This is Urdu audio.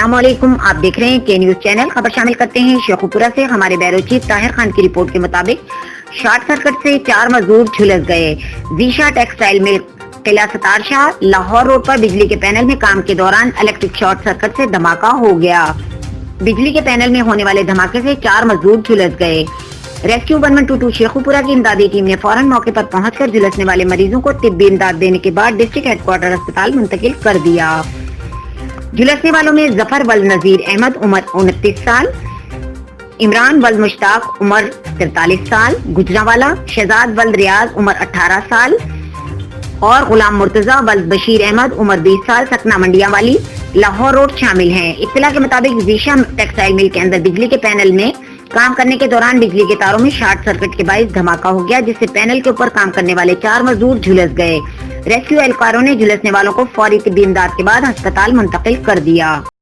السلام علیکم، آپ دیکھ رہے ہیں کے نیوز چینل۔ خبر شامل کرتے ہیں شیخوپورہ سے۔ ہمارے بیورو چیف طاہر خان کی رپورٹ کے مطابق شارٹ سرکٹ سے 4 مزدور جھلس گئے۔ ذیشا ٹیکسٹائل مل قلعہ ستار شاہ لاہور روڈ پر بجلی کے پینل میں کام کے دوران الیکٹرک شارٹ سرکٹ سے دھماکہ ہو گیا۔ بجلی کے پینل میں ہونے والے دھماکے سے 4 مزدور جھلس گئے۔ ریسکیو 1122 شیخوپورہ کی امدادی ٹیم نے فوراً موقع پر پہنچ کر جھلسنے والے مریضوں کو طبی امداد دینے کے بعد ڈسٹرکٹ ہیڈ کوارٹر اسپتال منتقل کر دیا۔ جھلسنے والوں میں ظفر ولد نذیر احمد عمر 29 سال، عمران ولد مشتاق عمر 43 سال، گجرانوالا شہزاد ولد ریاض عمر 18 سال اور غلام مرتضی ولد بشیر احمد عمر 20 سال سکنا منڈیا والی لاہور روڈ شامل ہیں۔ اطلاع کے مطابق ذیشا ٹیکسٹائل مل کے اندر بجلی کے پینل میں کام کرنے کے دوران بجلی کے تاروں میں شارٹ سرکٹ کے باعث دھماکہ ہو گیا، جس سے پینل کے اوپر کام کرنے والے 4 مزدور جھلس گئے۔ ریسکیو اہلکاروں نے جھلسنے والوں کو فوری طبی امداد کے بعد ہسپتال منتقل کر دیا۔